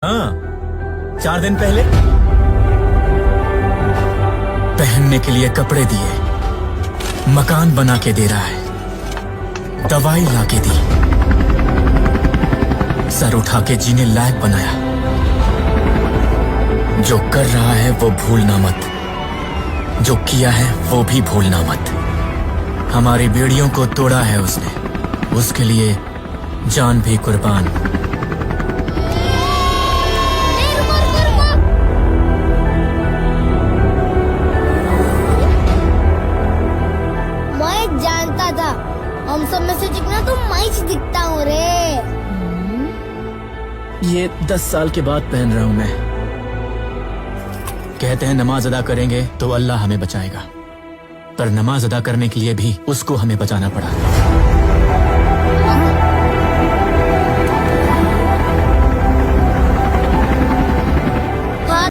हाँ, 4 दिन पहले पहनने के लिए कपड़े दिए, मकान बना के दे रहा है, दवाई ला के दी, सर उठा के जीने लायक बनाया। जो कर रहा है वो भूलना मत, जो किया है वो भी भूलना मत। हमारी बेड़ियों को तोड़ा है उसने, उसके लिए जान भी कुर्बान। मैं जानता था हम सब में से चिकना तो मैं ही दिखता हूँ रे। ये 10 साल के बाद पहन रहा हूं मैं। कहते हैं नमाज अदा करेंगे तो अल्लाह हमें बचाएगा, पर नमाज अदा करने के लिए भी उसको हमें बचाना पड़ा।